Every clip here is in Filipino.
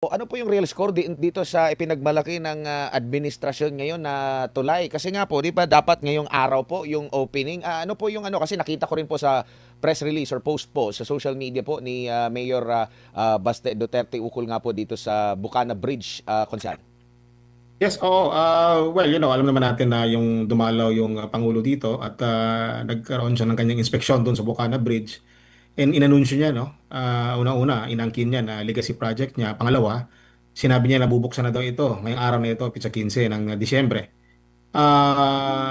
ano po yung real score dito sa ipinagmalaki ng administrasyon ngayon na tulay? Kasi nga po, di ba dapat ngayong araw po yung opening. Ano po yung ano, kasi nakita ko rin po sa press release or post po sa social media po ni Mayor Baste Duterte ukol nga po dito sa Bukana Bridge, Konsyal. Yes, oo. Well, alam naman natin na yung dumalaw yung Pangulo dito at nagkaroon siya ng kanyang inspeksyon doon sa Bocana Bridge. And inanunsyo niya, no? Una-una, inangkin niya na legacy project niya. Pangalawa, sinabi niya na bubuksan na daw ito ngayong araw na ito, Pitsa 15 ng Disyembre.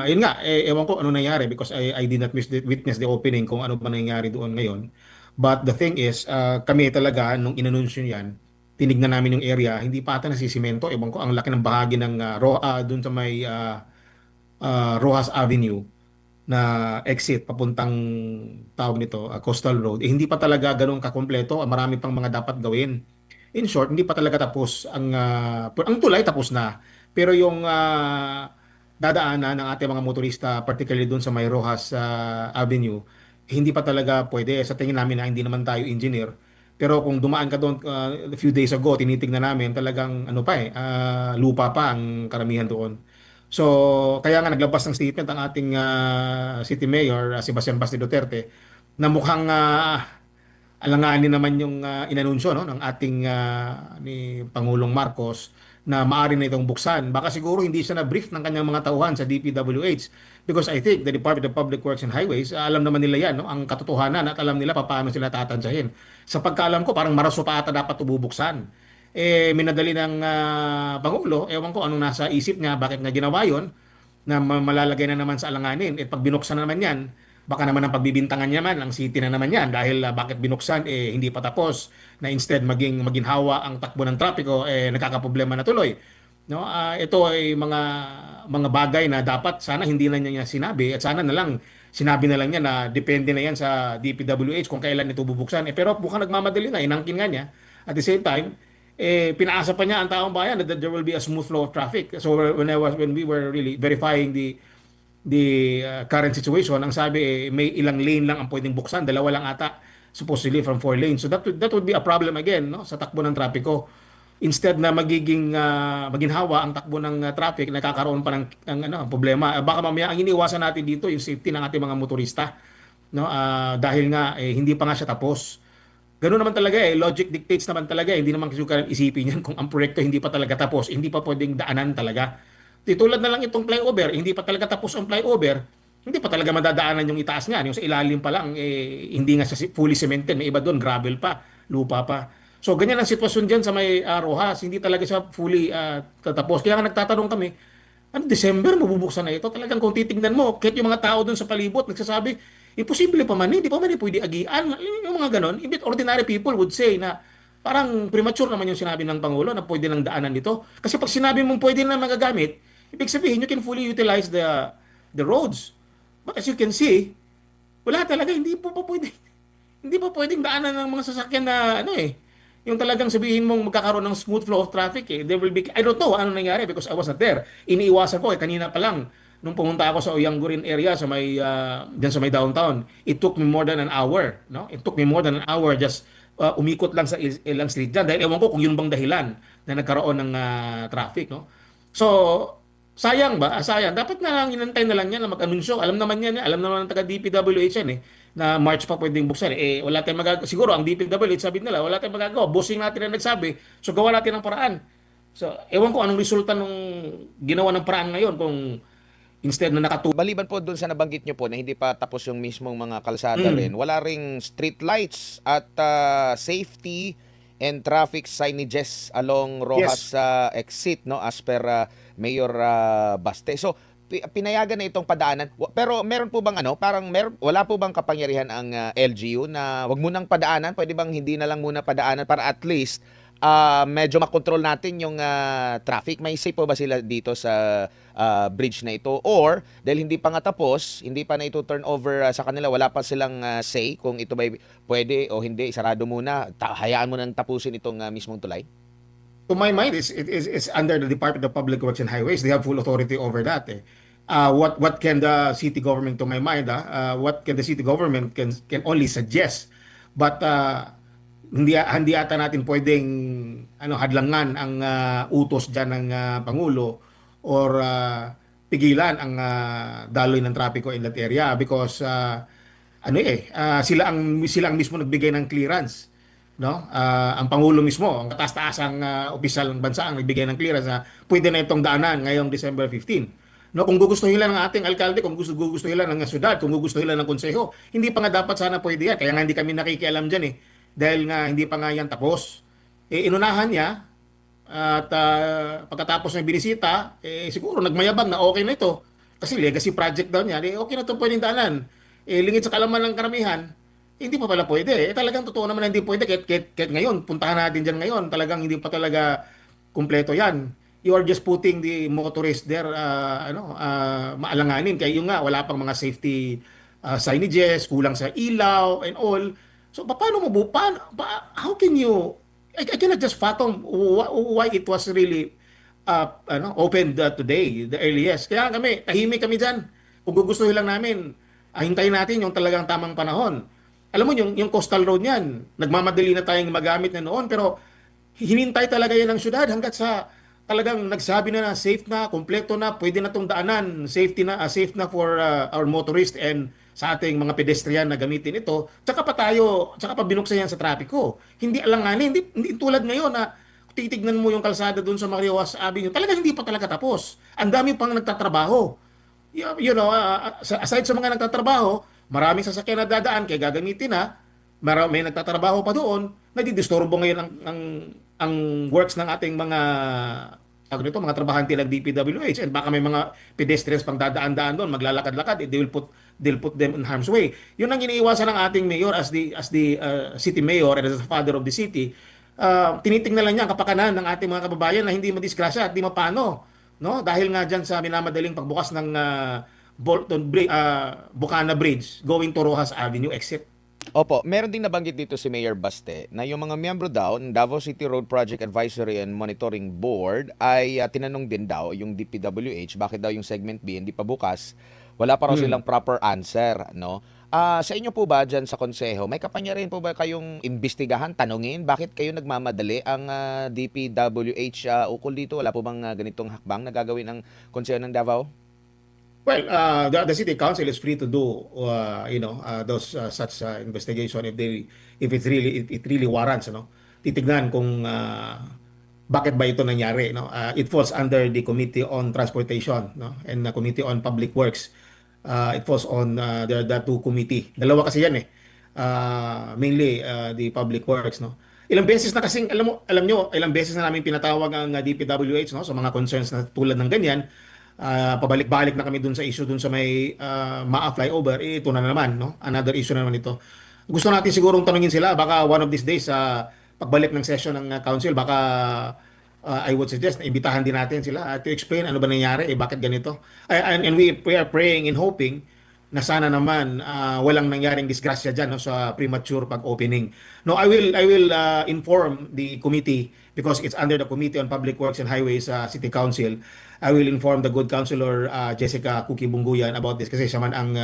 Yun nga, ewan ko ano nangyari because I did not witness the opening kung ano ba nangyari doon ngayon. But the thing is, kami talaga, nung inanunsyo niyan, tinignan namin yung area, hindi pa ata nasisimento. Ewan ko, ang laki ng bahagi ng doon sa may Rojas Avenue na exit papuntang tawag nito, Coastal Road. Hindi pa talaga ganun kakompleto. Marami pang mga dapat gawin. In short, hindi pa talaga tapos ang tulay tapos na. Pero yung dadaanan ng ating mga motorista, particularly doon sa may Rojas Avenue, hindi pa talaga pwede. Sa tingin namin na hindi naman tayo engineer. Pero kung dumaan ka doon a few days ago, tinitingnan namin talagang ano pa lupa pa ang karamihan doon. So, kaya nga naglabas ng statement ang ating City Mayor, Sebastian Basti Duterte, na mukhang alanganin naman yung inanunsyo, no, ng ating ni Pangulong Marcos na maaari na itong buksan. Baka siguro hindi siya na-brief ng kanyang mga tauhan sa DPWH because I think the Department of Public Works and Highways, alam naman nila yan, no, ang katotohanan at alam nila paano sila tatantsahin. Sa pagkaalam ko, parang maraso pa ata dapat bubuksan. Minadali ng Pangulo, ewan ko anong nasa isip niya, bakit nga ginawa yon na malalagay na naman sa alanganin. Pag binuksan na naman yan, baka naman ang pagbibintangan niya man, ang city na naman yan dahil bakit binuksan, hindi pa tapos na instead maging maginhawa ang takbo ng trapiko, nagkakaproblema na tuloy. No, ito ay mga bagay na dapat sana hindi na niya sinabi at sana na lang sinabi na lang niya na depende na yan sa DPWH kung kailan ito bubuksan. Pero mukhang nagmamadali na, inangkin nga niya. At the same time, pinaasa pa niya ang taong bayan that there will be a smooth flow of traffic. So when we were really verifying the current situation, ang sabi may ilang lane lang ang pwedeng buksan, dalawa lang ata supposedly from four lanes. So that would be a problem again, no, sa takbo ng trapiko. Instead na maginhawa ang takbo ng traffic, nakakaroon pa ng problema. Baka mamaya ang iniwasan natin dito yung safety ng ating mga motorista, no? Dahil nga hindi pa nga siya tapos. Ganoon naman talaga logic dictates naman talaga hindi naman kasi kailangan isipin yan kung ang proyekto hindi pa talaga tapos, hindi pa pwedeng daanan talaga. Tulad na lang itong flyover, hindi pa talaga tapos ang flyover, hindi pa talaga madadaanan yung itaas niya, yung sa ilalim pa lang hindi nga siya fully cemented, may iba doon gravel pa, lupa pa. So ganyan ang sitwasyon diyan sa may Rojas, hindi talaga siya fully tatapos. Kaya nga nagtatanong kami, ano, December, mabubuksan na ito. Talagang kung titingnan mo, kahit yung mga tao doon sa palibot, nagsasabi, imposible pa man, hindi pa man pwede agian. Yung mga ganon, ibit ordinary people would say na parang premature naman yung sinabi ng Pangulo na pwede lang daanan dito. Kasi pag sinabi mong pwede na magagamit, ibig sabihin, you can fully utilize the roads. But as you can see, wala talaga, hindi pa pwedeng daanan ng mga sasakyan na yung talagang sabihin mong magkakaroon ng smooth flow of traffic There will be, I don't know ano nangyari because I was not there. Iniiwasan ko kanina pa lang nung pumunta ako sa Oyangurin area sa may diyan sa may downtown. It took me more than an hour, no? It took me more than an hour just umikot lang sa ilang street dyan dahil ewan ko kung yun bang dahilan na nagkaroon ng traffic, no? So, sayang ba? Sayang. Dapat na lang inantay na lang yan na mag-anunsyo. Alam naman yan, alam naman ng taga DPWH yan na March pa pwedeng buksan. Wala tayong magagawa. Siguro ang DPWH sabi nila, wala tayong magagawa. Bossing natin ang nagsabi. So gawa natin ng paraan. So, ewan ko anong resulta nung ginawa ng paraan ngayon kung instead na Maliban po dun sa nabanggit nyo po na hindi pa tapos yung mismong mga kalsada rin, Mm, wala ring street lights at safety and traffic signages along Rojas yes. exit, no, as per Mayor Baste. So pinayagan na itong padaanan. Pero meron po bang ano, parang wala po bang kapangyarihan ang LGU na wag mo nang padaanan, pwede bang hindi na lang muna padaanan para at least medyo makontrol natin yung traffic? May say po ba sila dito sa bridge na ito? Or dahil hindi pa nga tapos, hindi pa na ito turn over sa kanila, wala pa silang say kung ito ba pwede o hindi, sarado muna, hayaan mo nang tapusin itong mismong tulay? To my mind, it's under the Department of Public Works and Highways. They have full authority over that. What can the city government, to my mind, what can the city government can only suggest. But hindi ata natin pwedeng hadlangan ang utos diyan ng pangulo or pigilan ang daloy ng trapiko in that area because sila ang mismo nagbigay ng clearance, no? Ang pangulo mismo, ang kataas-taasang opisyal ng bansa ang nagbigay ng clearance na pwede na itong daanan ngayong December 15. No, kung gugustuhin lang ng ating alkalde, kung gugustuhin lang ng syudad, kung gugustuhin lang ng konseho, hindi pa nga dapat sana pwede yan. Kaya nga hindi kami nakikialam diyan eh. Dahil nga hindi pa nga yan tapos. Inunahan niya at pagkatapos ng binisita, siguro nagmayabang na okay na ito. Kasi legacy project daw niya, okay na ito pwedeng daanan. Lingid sa kalaman ng karamihan, hindi pa pala pwede. Talagang totoo naman na hindi pwede. Kahit ngayon, puntahan natin dyan ngayon, talagang hindi pa talaga kumpleto yan. You are just putting the motorist there, maalanganin. Kaya yun nga, wala pang mga safety signages, kulang sa ilaw and all. So, paano mo, how can you, I cannot just fathom why it was really opened today, the earliest. Kaya kami, tahimik kami dyan. Kung gugustuhin lang namin, hintayin natin yung talagang tamang panahon. Alam mo, yung coastal road niyan, nagmamadali na tayong magamit na noon, pero hinintay talaga yan ng syudad hanggat sa talagang nagsabi na safe na, kompleto na, pwede na tong daanan, safe na for our motorist and sa ating mga pedestrian na gamitin ito, tsaka pa binuksan yan sa trapiko. Hindi alanganin, hindi tulad ngayon na titignan mo yung kalsada doon sa Mariawas Avenue, talagang hindi pa talaga tapos. Ang dami pang nagtatrabaho. Aside sa mga nagtatrabaho, maraming sasakyan na dadaan kaya gagamitin na, may nagtatrabaho pa doon, nagdidisturbo ngayon ang works ng ating mga trabahante ng DPWH and baka may mga pedestrians pang dadaan-daan doon, maglalakad-lakad, they'll put them in harm's way. Yun ang iniiwasan ng ating mayor as the city mayor and as the father of the city. Tinitingnan lang niya ang kapakanan ng ating mga kababayan na hindi madisgrasya at di mapano, no? Dahil nga diyan sa minamadaling pagbukas ng Bukana Bridge going to Rojas Avenue exit. Opo, meron ding nabanggit dito si Mayor Baste na yung mga miyembro daw ng Davao City Road Project Advisory and Monitoring Board ay tinanong din daw yung DPWH bakit daw yung segment B hindi pa bukas. Wala pa raw silang proper answer, no? Sa inyo po ba dyan sa konseho, may kapangyarihan po ba kayong imbestigahan, tanungin bakit kayo nagmamadali ang DPWH ukol dito? Wala po bang ganitong hakbang na gagawin ng konseho ng Davao? Well, the city council is free to do, those such investigation if it really warrants, titignan kung bakit ba ito nangyari, no? It falls under the Committee on Transportation, no, and the Committee on Public Works. It falls on the two committee. Dalawa kasi yan eh. Mainly the Public Works, no. Ilang beses na kasing alam nyo, ilang beses na namin pinatawag ang DPWH, no, sa mga concerns na tulad ng ganyan. Pabalik-balik na kami dun sa issue dun sa may Maa flyover, ito na naman, no? Another issue na naman ito. Gusto natin sigurong tanungin sila, baka one of these days sa pagbalik ng session ng council, baka I would suggest na imbitahan din natin sila to explain ano ba nangyari, bakit ganito. And we are praying and hoping na sana naman walang nangyaring disgrasya diyan, no, sa premature pag-opening. No, I will inform the committee because it's under the Committee on Public Works and Highways City Council. I will inform the good councilor Jessica Cookie Bunguyan about this kasi siya man ang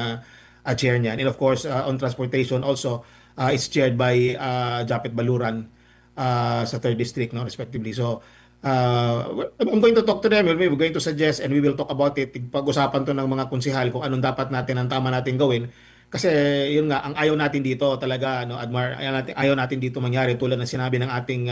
chair niyan. And of course, on transportation also, it's chaired by Japet Baluran sa 3rd District, no, respectively. So, I'm going to talk to them. We're going to suggest and we will talk about it. Pag-usapan to ng mga konsihal kung anong dapat natin, ang tama natin gawin. Kasi yun nga, ang ayaw natin dito talaga, no, Admar, ayaw natin dito mangyari tulad ng sinabi ng ating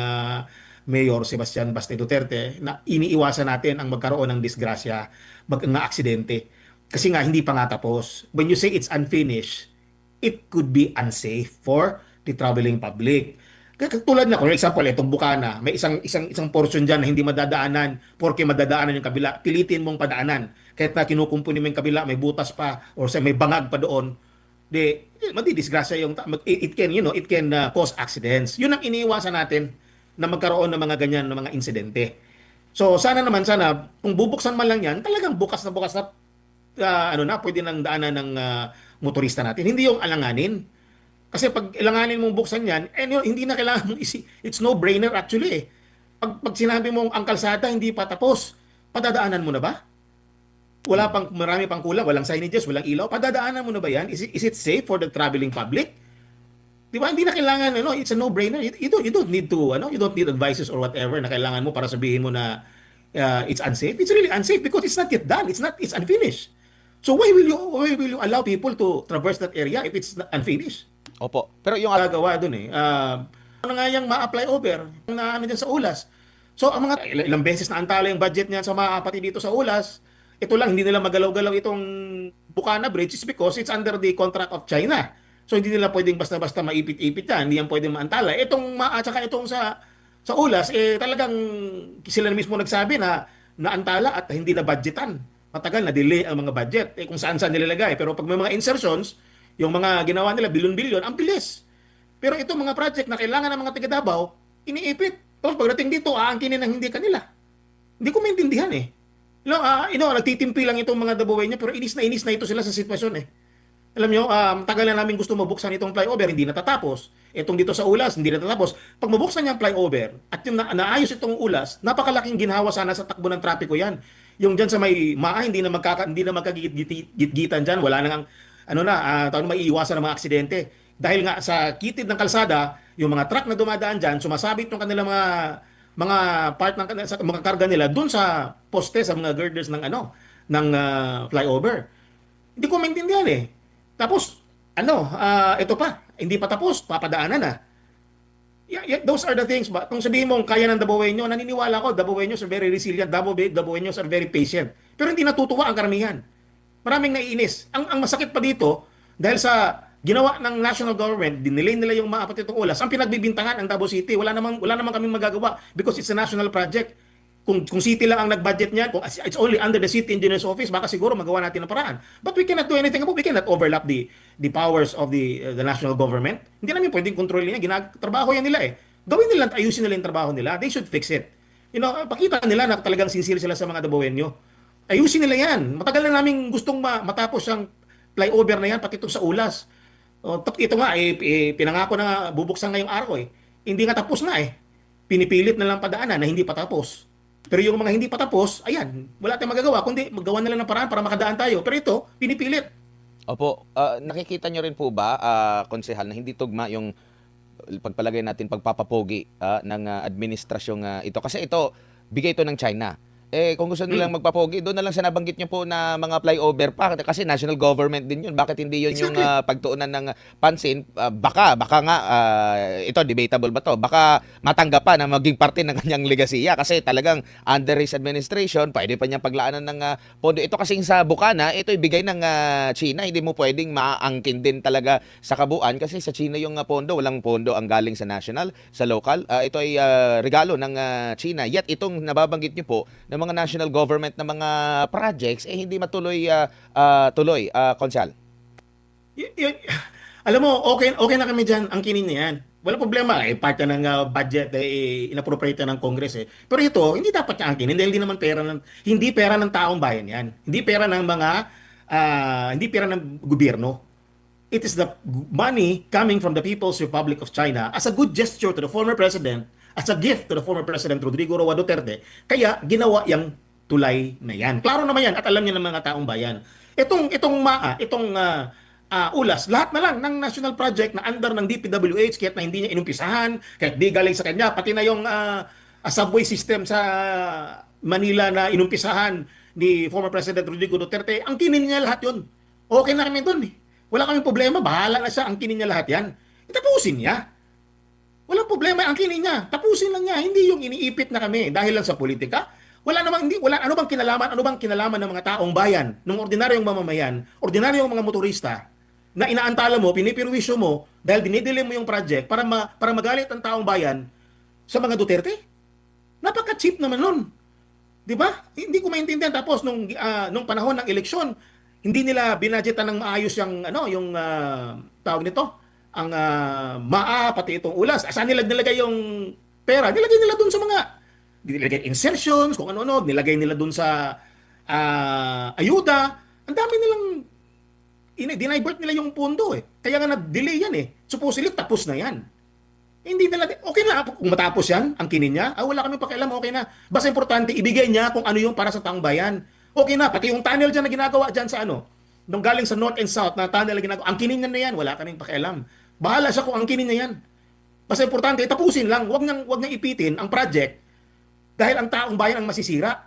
Mayor Sebastian Baste Duterte na iniiwasan natin ang magkaroon ng disgrasya, ng aksidente. Kasi nga hindi pa nga tapos. When you say it's unfinished, it could be unsafe for the traveling public. Tulad na, for example, itong Bukana, may isang portion diyan na hindi madadaanan porque madadaanan yung kabila. Pilitin mong padaanan. Kahit na kinukumpuni mo yung kabila, may butas pa or may bangag pa doon, madidisgrasya yung it can cause accidents. Yun ang iniiwasan natin na magkaroon ng mga ganyan na mga insidente. So sana kung bubuksan man lang yan, talagang bukas na pwede nang daanan ng motorista natin. Hindi yung alanganin. Kasi pag ilanganin mong buksan yan, hindi na kailangan mong it's no brainer actually eh. Pag sinabi mong ang kalsada hindi pa tapos, padadaanan mo na ba? Marami pang kulang, walang signages, walang ilaw, padadaanan mo na ba yan? Is it safe for the traveling public? Di ba? Hindi na kailangan, it's a no-brainer. You don't need to, you don't need advices or whatever na kailangan mo para sabihin mo na it's unsafe. It's really unsafe because it's not yet done. It's unfinished. So why will you allow people to traverse that area if it's unfinished? Opo. Pero yung Gagawa dun eh. Ano nga yung ma-apply over na ano dyan sa ULAS. So ang mga ilang beses na antala yung budget niyan sa mga pati dito sa ULAS, ito lang hindi nila magalaw-galaw itong Bukana Bridge is because it's under the contract of China. So hindi nila pwedeng basta-basta maipit-ipit yan, hindi yan pwedeng maantala. At saka itong sa ULAS talagang sila na mismo nagsabi na naantala at hindi na budgetan. Matagal na delay ang mga budget kung saan-saan nilalagay. Pero pag may mga insertions, yung mga ginawa nila bilyon-bilyon, ang bilis. Pero ito mga project na kailangan ng mga taga Davao, iniipit. Tapos pagdating dito, aangkinin ng hindi kanila. Hindi ko maintindihan eh. Nagtitimpi lang itong mga Dabawenyo pero inis na ito sila sa sitwasyon eh. Alam nyo, tagal na namin gusto mabuksan itong flyover, hindi natatapos. Itong dito sa Ulas, hindi natatapos. Pag mabuksan niya ang flyover at yung naayos itong Ulas, napakalaking ginhawa sana sa takbo ng trapiko yan. Yung dyan sa may maa, hindi na magkakagit-gitan dyan, wala nang maiiwasan ng mga aksidente. Dahil nga sa kitid ng kalsada, yung mga truck na dumadaan dyan, sumasabit yung kanilang mga part ng sa mga karga nila doon sa poste sa mga girders ng flyover. Hindi ko maintindihan eh. Tapos ito pa, hindi pa tapos, papadaanan na. Those are the things ba? Kung sabihin mo kaya ng Dabawenyo, naniniwala ko Dabawenyos are very resilient, Dabawenyos are very patient. Pero hindi natutuwa ang karamihan. Maraming naiinis. Ang masakit pa dito dahil sa ginawa ng national government, dinelay nila yung maapat itong Ulas. Ang pinagbibintangan ang Davao City, wala namang kaming magagawa because it's a national project. Kung city lang ang nag-budget niyan, kung it's only under the city engineer's office, baka siguro magawa natin ng paraan. But we cannot do anything about. We cannot overlap the powers of the national government. Hindi namin pwedeng kontrolin yan. Trabaho yan nila eh. Gawin nila, ayusin nila yung trabaho nila. They should fix it. Pakita nila na talagang sincere sila sa mga Dabawenyo. Ayusin nila yan. Matagal na namin gustong matapos ang flyover na yan, pati ito sa Ulas. Ito nga, pinangako na bubuksan ngayong araw eh. Hindi nga tapos na eh. Pinipilit na lang padaanan na hindi pa tapos. Pero yung mga hindi pa tapos, ayan, wala tayong magagawa, kundi maggawa na lang ng paraan para makadaan tayo. Pero ito, pinipilit. Opo, nakikita nyo rin po ba, konsehal, na hindi tugma yung pagpalagay natin pagpapapogi ng administrasyong ito? Kasi ito, bigay ito ng China. Kung gusto nilang magpapogi, doon na lang sa nabanggit nyo po na mga flyover pa. Kasi national government din yun. Bakit hindi yun yung pagtuunan ng pansin? Baka nga, ito, debatable ba to? Baka matanggapan na maging parte ng kanyang legasiya. Kasi talagang under his administration, pwede pa niyang paglaanan ng pondo. Ito kasing sa Bukana, ito ibigay ng China. Hindi mo pwedeng maangkin din talaga sa kabuuan. Kasi sa China yung pondo, walang pondo ang galing sa national, sa local. Ito ay regalo ng China. Yet itong nababanggit nyo po, ng mga national government na mga projects hindi matuloy Konsal. Alam mo, okay na kami diyan, ang kinin niyan. Wala problema part na ng budget inappropriate ng Congress eh. Pero ito, hindi dapat niya angkinin dahil hindi pera ng taong bayan 'yan. Hindi pera ng hindi pera ng gobyerno. It is the money coming from the People's Republic of China as a good gesture to the former president, as a gift to the former President Rodrigo Roa Duterte, kaya ginawa yung tulay na yan. Klaro naman yan at alam niya ng mga taong bayan. Itong Ulas, lahat na lang ng national project na under ng DPWH, kahit na hindi niya inumpisahan, kahit di galing sa kanya, pati na yung subway system sa Manila na inumpisahan ni former President Rodrigo Duterte, ang kinin niya lahat yun. Okay na kami dun eh. Wala kaming problema, bahala na siya, ang kinin niya lahat yan. Itapusin niya. Walang problema ang kinin niya. Tapusin lang niya, hindi yung iniipit na kami dahil lang sa politika. Wala ano bang kinalaman ng mga taong bayan, ng ordinaryong mamamayan, ordinaryong mga motorista na inaantala mo, pinipirwisyo mo dahil dinidili mo yung project para magalit ang taong bayan sa mga Duterte? Napaka-cheap naman nun. 'Di ba? Hindi ko maintindihan tapos nung panahon ng eleksyon, hindi nila binadgetan ng maayos yung tawag nito, ang pati itong Ulas. Saan nila nilagay yung pera? Nilagay nila dun sa nilagay insertions, kung ano-ano, nilagay nila dun sa ayuda. Ang dami nilang dinivert nila yung pondo eh. Kaya nga na-delay yan eh. Supposedly tapos na yan. Hindi nila, okay na kung matapos yan, ang kinin niya. Wala kami pakialam, okay na. Basta importante, ibigay niya kung ano yung para sa taong bayan. Okay na, pati yung tunnel dyan na ginagawa dyan sa nung galing sa north and south na tunnel na ginagawa, ang kinin niya na yan, wala kaming pakialam. Bahala siya kung angkinin niya yan. Basta importante, tapusin lang. Wag nang ipitin ang project dahil ang taong bayan ang masisira.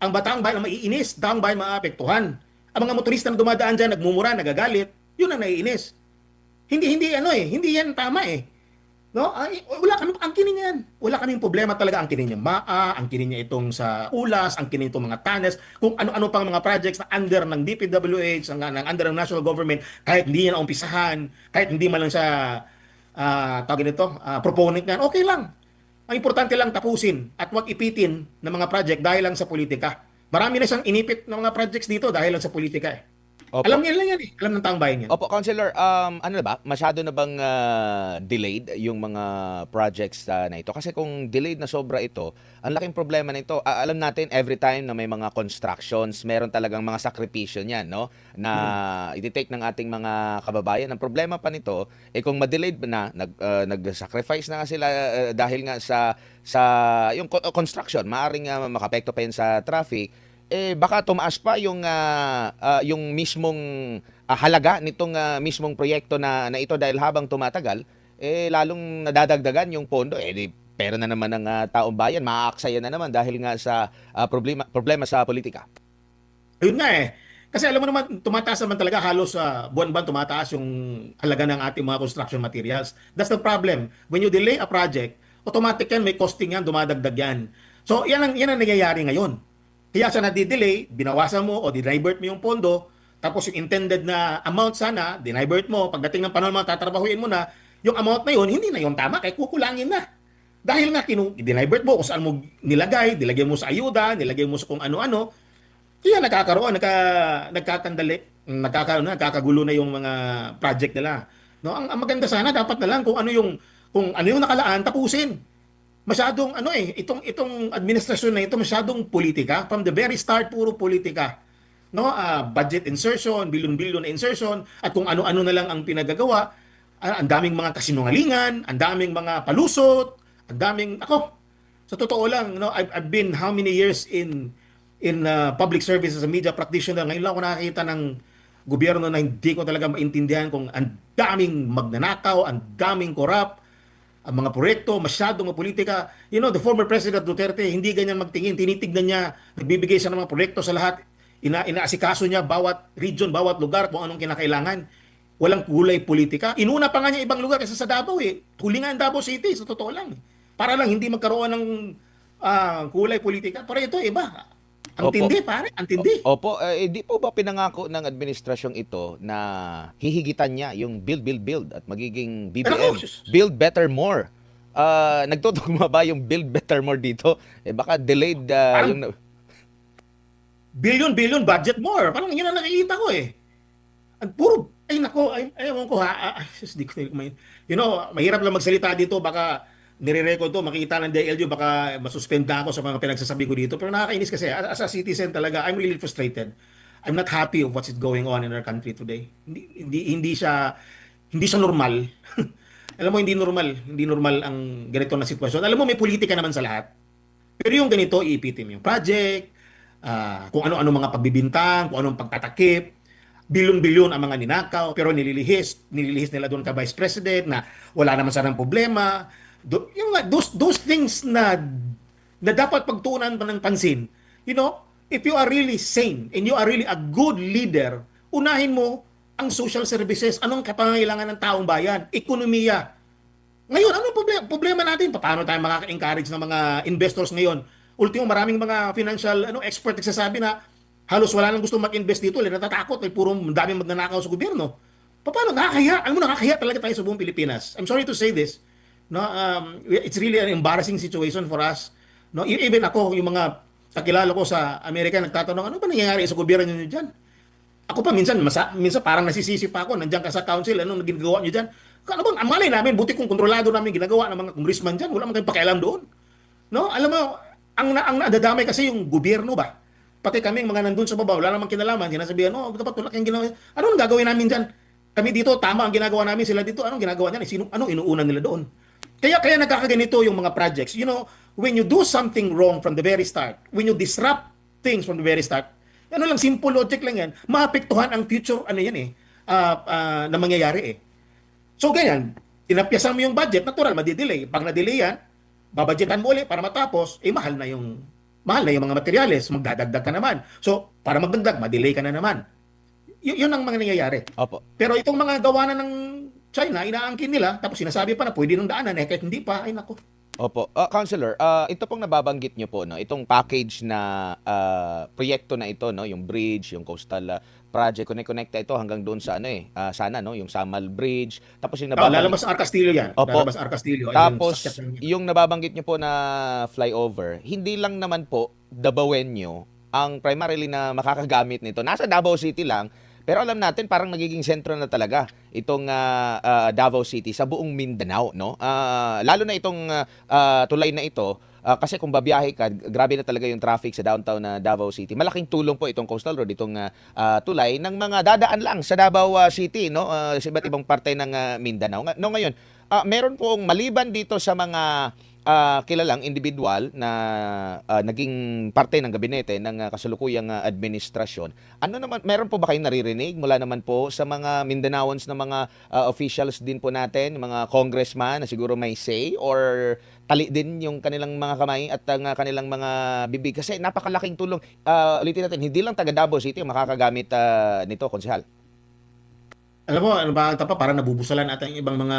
Ang batang bayan ang maiinis, taong bayan maapektuhan. Ang mga motorista na dumadaan dyan, nagmumura, nagagalit, yun ang naiinis. Hindi yan tama eh. No? Wala kami angkinin yan. Wala kaming problema talaga angkinin niya angkinin niya itong sa ULAS, angkinin itong mga TANES, kung ano-ano pang mga projects na under ng DPWH, ng under ng national government, kahit hindi niya naumpisahan, kahit hindi man lang siya tawagin ito, proponent niyan, okay lang. Ang importante lang tapusin at wag ipitin ng mga project dahil lang sa politika. Marami na siyang inipit ng mga projects dito dahil lang sa politika eh. Opo. Alam niya lang yan eh. Alam ng taong bayan yan. Opo, Counselor, ano na ba? Masyado na bang delayed yung mga projects na ito? Kasi kung delayed na sobra ito, ang laking problema nito, alam natin every time na may mga constructions, meron talagang mga sakripisyo niyan, no? Na i-take ng ating mga kababayan. Ang problema pa nito, kung ma-delayed na, nag-sacrifice na nga sila dahil nga sa yung construction, maaring makapekto pa yun sa traffic, baka tumaas pa yung mismong halaga nitong mismong proyekto na ito dahil habang tumatagal lalong nadadagdagan yung pondo di pera na naman ng taong bayan, maaaksaya na naman dahil nga sa problema sa politika. Ayun nga eh. Kasi alam mo naman, tumataas naman talaga halos buwan-buwan tumataas yung halaga ng ating mga construction materials. That's the problem. When you delay a project, automatic yan, may costing yan, dumadagdag yan. So yan ang nangyayari ngayon. Kaya sa nadi-delay, binawasan mo o dinivert mo yung pondo, tapos yung intended na amount sana, dinivert mo, pagdating ng panahon mo, tatrabahuin mo na, yung amount na yun, hindi na yung tama, kaya kukulangin na. Dahil nga, dinivert mo kung saan mo nilagay mo sa ayuda, nilagay mo sa kung ano-ano, kaya nagkakagulo na yung mga project nila. No, ang maganda sana, dapat na lang kung ano yung nakalaan, tapusin. Masyadong itong administrasyon na ito masyadong politika from the very start, puro politika, no? Budget insertion, billion-billion na insertion, at kung ano-ano na lang ang pinagagawa. Ang daming mga kasinungalingan, ang daming mga palusot, ang daming sa totoo lang, no, I've been how many years in public service as a media practitioner. Ngayon lang ako nakakita ng gobyerno na hindi ko talaga maintindihan kung ang daming magnanakaw, ang daming corrupt, ang mga proyekto, masyadong politika. You know, the former President Duterte, hindi ganyan magtingin. Tinitignan niya, nagbibigay siya ng mga proyekto sa lahat. Inaasikaso niya bawat region, bawat lugar kung anong kinakailangan. Walang kulay politika. Inuna pa nga niya ibang lugar kaysa sa Davao eh. Huli nga ang Davao City, sa totoo lang. Para lang hindi magkaroon ng kulay politika. Pero ito, iba. Ang Opo. tindi, pare. Ang tindi. Opo, di po ba pinangako ng administrasyong ito na hihigitan niya yung build at magiging Pero BBM, Build Better More? Nagtutugma ba yung Build Better More dito? Baka delayed Parang yung... billion budget more. Parang yun ang nakikita ko eh. Ang puro, ewan ko ha. Di ko you know, mahirap lang magsalita dito. Baka nire-record to, makikita ng DLU, baka masuspend na ako sa mga pinagsasabi ko dito. Pero nakakainis kasi, as a citizen talaga, I'm really frustrated. I'm not happy of what's going on in our country today. Hindi siya normal. Alam mo, hindi normal ang ganito na sitwasyon. Alam mo, may politika naman sa lahat. Pero yung ganito, iipitin mo yung project, kung ano-ano mga pagbibintang, kung anong pagtatakip, bilyon-bilyon ang mga ninakaw, pero nililihis nila doon ka Vice President na wala naman sanang problema. Those things na dapat pagtuunan pa ng pansin. You know, if you are really sane and you are really a good leader, unahin mo ang social services, anong kapangailangan ng taong bayan, ekonomiya. Ngayon, anong problema natin? Paano tayo makaka-encourage ng mga investors ngayon? Ultimo, maraming mga financial expert nagsasabi na halos wala nang gusto mag-invest dito, natatakot, may puro daming magnanakaw sa gobyerno. Paano? Nakakahiya. Alam mo, nakakahiya talaga tayo sa buong Pilipinas. I'm sorry to say this. No, it's really an embarrassing situation for us. No, even ako, yung mga kakilala ko sa Amerika, nagtatanong, ano ba nangyayari sa gobyerno niyo diyan? Ako pa minsan parang nasisisi pa ako, nandiyan ka sa council, anong ginagawa niyo diyan? Ano bang amalay namin, buti kung kontrolado namin ginagawa ng mga congressman diyan, wala man kayong pakialam doon. No, alam mo, ang nadadamay kasi yung gobyerno ba? Pati kaming mga nandun sa baba, wala namang kinalaman, sinasabihan, dapat wala kayong ginawa. Anong gagawin namin diyan? Kami dito, tama ang ginagawa namin, sila dito, anong ginagawa niyan? Anong inuuna nila doon? Kaya nagkakaganito yung mga projects. You know, when you do something wrong from the very start, when you disrupt things from the very start, simple logic lang yan, maapektuhan ang future, na mangyayari eh. So ganyan, tinapyasan mo yung budget, natural, madidelay. Pag na-delay yan, babadgetan mo ulit para matapos, mahal na yung mga materyales, magdadagdag ka naman. So, para magdagdag, madelay ka na naman. Yun ang mga nangyayari. Opo. Pero itong mga gawa na ng China, inaangkin nila, tapos sinasabi pa na pwede nang daanan, eh kahit hindi pa, ay nako. Opo. Counselor, ito pong nababanggit nyo po, no, itong package na proyekto na ito, no, yung bridge, yung coastal project, connect ito hanggang doon sa ano sana, no, yung Samal Bridge. Tapos yung nababanggit, Lalabas ang Castillo yan. opo. Lalabas ang Castillo. Ay, yung Tapos, sakyat lang yan. yung nababanggit nyo po na flyover, hindi lang naman po Dabawenyo ang primarily na makakagamit nito. Nasa Davao City lang, pero alam natin parang nagiging sentro na talaga itong Davao City sa buong Mindanao, no? Lalo na itong tulay na ito, kasi kung babiyahe ka, grabe na talaga yung traffic sa downtown na Davao City. Malaking tulong po itong coastal road, itong tulay ng mga dadaan lang sa Davao City, no? Sa iba't ibang parte ng Mindanao. No, ngayon, meron pong maliban dito sa mga kilalang individual na naging parte ng gabinete ng kasalukuyang administrasyon. Ano naman, meron po ba kayong naririnig mula naman po sa mga Mindanaoans na mga officials din po natin, mga congressman na siguro may say or tali din yung kanilang mga kamay at ang kanilang mga bibig? Kasi napakalaking tulong. Ulitin natin, hindi lang taga Davao City ang makakagamit nito, konsehal. Alam mo, ano ba, ito pa, parang nabubusalan ata yung ibang mga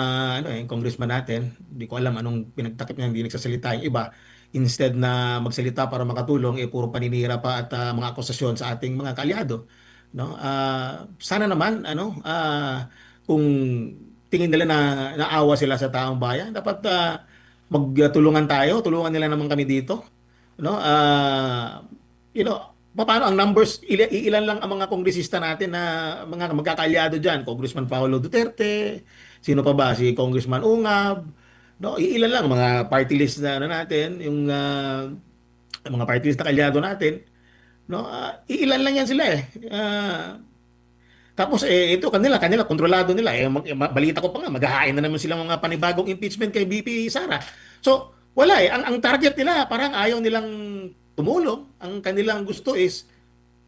congressman natin. Hindi ko alam anong pinagtakip niya, hindi nagsasalita yung iba. Instead na magsalita para makatulong, puro paninira pa at mga akusasyon sa ating mga kaalyado. No? Sana naman, kung tingin nila na naawa sila sa taong bayan, dapat magtulungan tayo, tulungan nila naman kami dito. No? Paano ang numbers, ilan lang ang mga kongresista natin na mga magkakaalyado diyan, Congressman Paulo Duterte, sino pa ba, si Congressman Ungab, no, ilan lang mga party list na natin, yung mga party list na kaalyado natin, no, ilan lang yan sila eh. Tapos ito kanila kontrolado nila balita ko pa nga maghahain na naman sila mga panibagong impeachment kay BP Sara. So wala ang target nila parang ayaw nilang tumulong. Ang kanilang gusto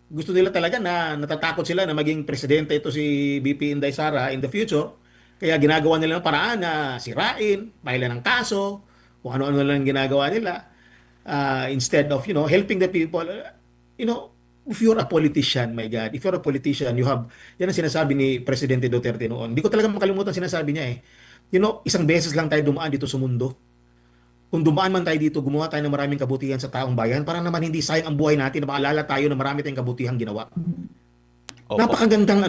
nila talaga na natatakot sila na maging presidente ito si BP Inday Sara in the future. Kaya ginagawa nila ng paraan na sirain, mahilan ng kaso, kung ano-ano lang ginagawa nila instead of helping the people. You know, if you're a politician, my God, if you're a politician, yan ang sinasabi ni Presidente Duterte noon. Hindi ko talaga makalimutan sinasabi niya eh. Isang beses lang tayo dumaan dito sa mundo. Kung dumaan man tayo dito, gumawa tayo ng maraming kabutihan sa taong bayan para naman hindi sayang ang buhay natin na maalala tayo na marami tayong kabutihang ginawa. Opo. Napakagandang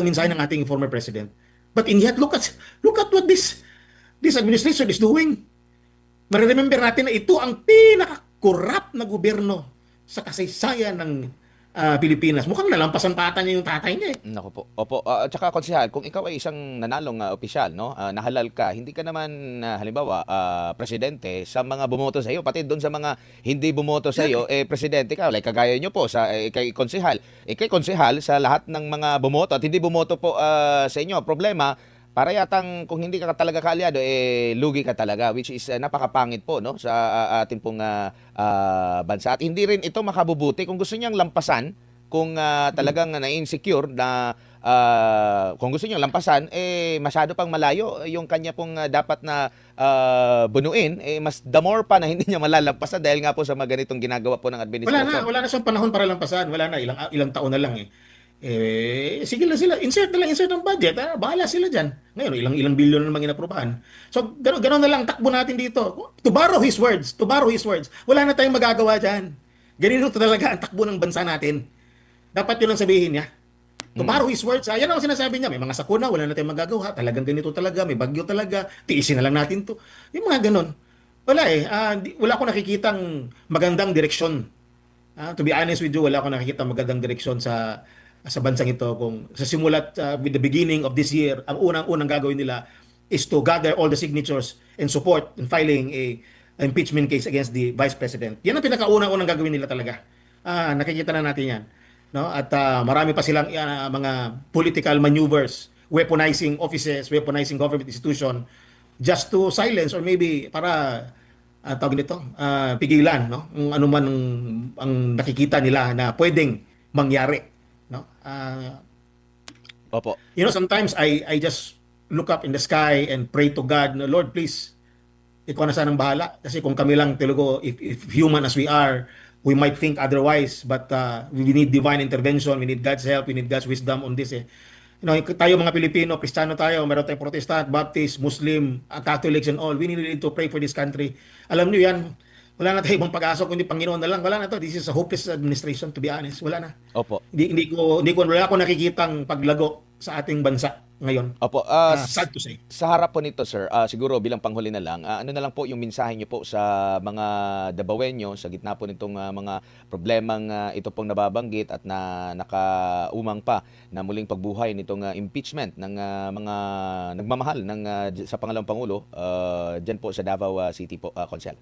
mensahe ng ating former president. But in yet, look at what this administration is doing. Mareremember natin na ito ang pinaka-corrupt na gobyerno sa kasaysayan ng Pilipinas. Mukhang nalampasan pa ata niya yung tatay niya eh. Naku po. Opo. At saka konsehal, kung ikaw ay isang nanalong opisyal, no, nahalal ka, hindi ka naman halimbawa presidente sa mga bumoto sa iyo, pati doon sa mga hindi bumoto sa iyo, presidente ka, like kagaya niyo po sa kay konsehal. Kay konsehal sa lahat ng mga bumoto at hindi bumoto po sa inyo. Problema, para yatang kung hindi ka talaga kaalyado, lugi ka talaga, which is napakapangit po, no, sa ating pong bansa. At hindi rin ito makabubuti kung gusto niyang lampasan, kung talagang na-insecure na kung gusto niyang lampasan, masyado pang malayo yung kanya pong dapat na bunuin, mas the more pa na hindi niya malalampasan dahil nga po sa mga ganitong ginagawa po ng administrasyon. Wala na siyang panahon para lampasan. Wala na, ilang taon na lang eh. Sige lang sila, insert ang budget. Bahala sila dyan. Ngayon, ilang bilyon na naman inaprubahan. So, gano'n na lang takbo natin dito. To borrow his words, wala na tayong magagawa dyan. Ganito talaga ang takbo ng bansa natin. Dapat yun ang sabihin niya. To borrow his words, yan ang sinasabi niya. May mga sakuna, wala na tayong magagawa. Talagang ganito talaga, may bagyo talaga. Tiisin na lang natin to. Yung mga ganon. Wala wala akong nakikitang magandang direksyon. To be honest with you, wala akong nakikitang magandang direksyon sa bansang ito. Kung sa simulat with the beginning of this year, ang unang gagawin nila is to gather all the signatures and support in filing a impeachment case against the Vice President. Yan ang pinakaunang gagawin nila talaga. Nakikita na natin yan. No? At marami pa silang mga political maneuvers, weaponizing offices, weaponizing government institution just to silence or maybe para tawag nito, pigilan, no? Kung ano man ang nakikita nila na pwedeng mangyari, no? Opo. Sometimes I just look up in the sky and pray to God, no, Lord, please, ikaw na sanang bahala. Kasi kung kami lang talaga, if human as we are, we might think otherwise. But we need divine intervention. We need God's help. We need God's wisdom on this. Eh. You know, tayo mga Pilipino, Kristiyano tayo, meron tayong Protestant, Baptist, Muslim, Catholics and all. We need to pray for this country. Alam niyo yan, wala na tayong ibang pag-asa kundi Panginoon na lang. Wala na to. This is a hopeless administration, to be honest. Wala na. Opo. Wala ko nakikitang paglago sa ating bansa ngayon. Opo. Sad to say. Sa harap po nito, sir, siguro bilang panghuli na lang, ano na lang po yung mensahe niyo po sa mga Dabawenyo sa gitna po nitong mga problemang ito pong nababanggit at na nakaumang pa na muling pagbuhay nitong impeachment ng mga nagmamahal sa pangalawang pangulo diyan po sa Davao City po, Consel.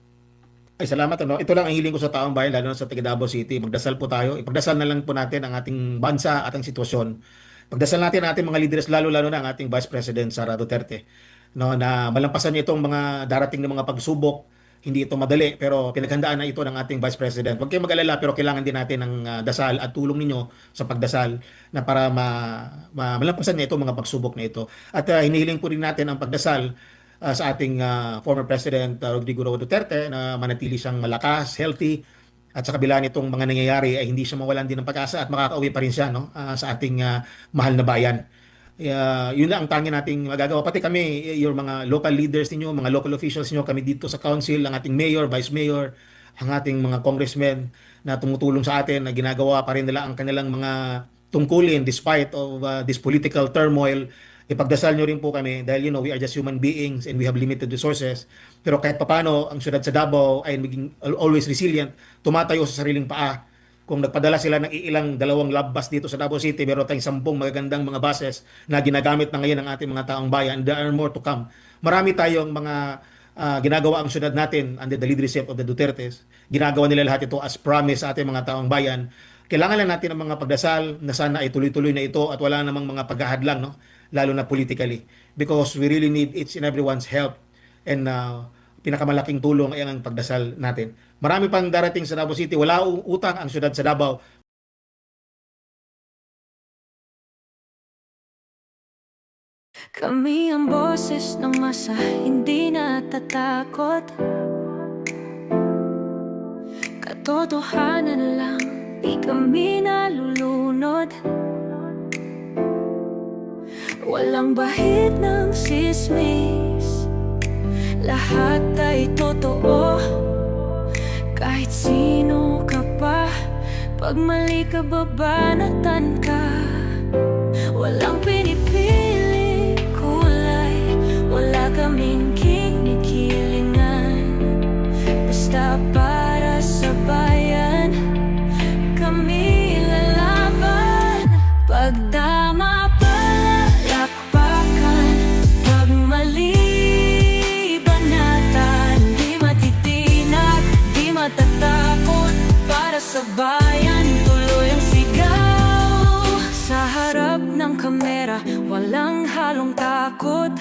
Ay, salamat. Ano? Ito lang ang hiling ko sa taong bayan, lalo na sa taga Davao City. Magdasal po tayo. Ipagdasal na lang po natin ang ating bansa, ating sitwasyon. Pagdasal natin ang ating mga leaders, lalo-lalo na ang ating Vice President Sara Duterte. No, na malampasan niya itong mga darating na mga pagsubok. Hindi ito madali, pero pinaghandaan na ito ng ating Vice President. Huwag kayong mag-alala, pero kailangan din natin ng dasal at tulong ninyo sa pagdasal na para malampasan niya itong mga pagsubok na ito. At hinihiling po rin natin ang pagdasal sa ating former President Rodrigo Roa Duterte na manatili siyang malakas, healthy, at sa kabila nitong mga nangyayari ay hindi siya mawalan din ng pag-asa at makakauwi pa rin siya, no, sa ating mahal na bayan. Yun lang ang tangi nating magagawa. Pati kami, yung mga local leaders ninyo, mga local officials ninyo, kami dito sa council, ang ating mayor, vice mayor, ang ating mga congressmen na tumutulong sa atin, na ginagawa pa rin nila ang kanilang mga tungkulin despite of this political turmoil. Ipagdasal nyo rin po kami dahil we are just human beings and we have limited resources. Pero kahit papano, ang syudad sa Davao ay maging always resilient, tumatayo sa sariling paa. Kung nagpadala sila ng ilang 2 love bus dito sa Davao City, meron tayong 10 magagandang mga buses na ginagamit na ngayon ng ating mga taong bayan. There are more to come. Marami tayong mga ginagawa ang syudad natin under the leadership of the Dutertes. Ginagawa nila lahat ito as promise sa ating mga taong bayan. Kailangan lang natin ng mga pagdasal na sana ay tuloy-tuloy na ito at wala namang mga paghahadlang, no? Lalo na politically. Because we really need each and everyone's help. And pinakamalaking tulong ay ang pagdasal natin. Marami pang darating sa Davao City. Wala utang ang syudad sa Davao. Kami ang boses ng masa, hindi natatakot. Katotohanan lang, di kami nalulunod. Walang bahid ng sismis, lahat ay totoo. Kahit sino ka pa, pag mali ka babanatan ka. Walang pinipili kulay, wala kaming kinikilingan. Basta para sa bayan, kami lalaban. Pagdama palakpakan, pag mali banatan. Di matitinag, di matatakot, para sa bayan tuloy ang sigaw. Sa harap ng kamera, walang halong takot.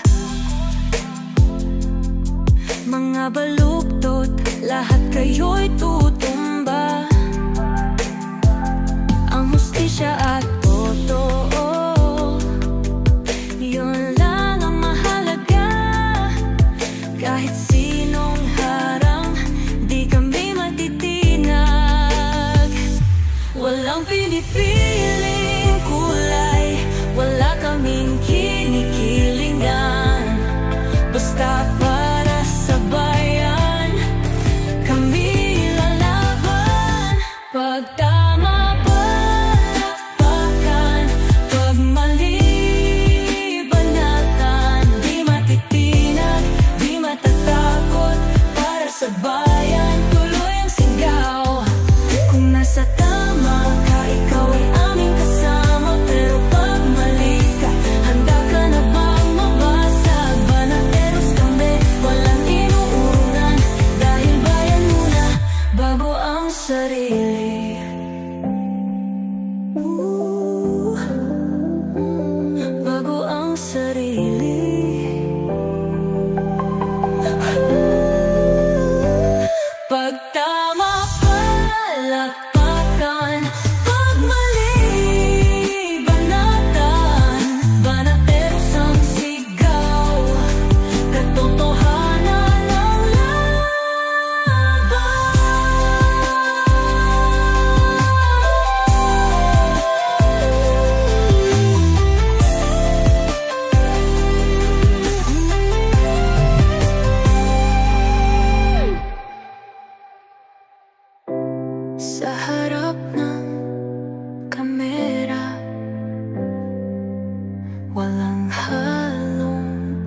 Mga baluktot, lahat kayo'y tutumba. Ang hustisya at totoo, yun lang ang mahalaga. Kahit sinong harang, di kami matitinag. Walang pinipiling kulay, wala kaming kinikilingan. Basta para sa bayan, kami lalaban. Pagtama palakpakan, pag mali banatan. Di matitinag, di matatakot, para sa bayan tuloy ang sigaw. Kung nasa tama ka, ikaw ay aming kasama. Pero pag mali ka, handa ka na bang mabasag? Banateros kami, walang inuuran. Dahil bayan muna, bago ang sarili. Bago ang sarili. Pagtama palakpakan, pag mali banatan. Banateros ang sigaw. Sa harap ng kamera, walang halong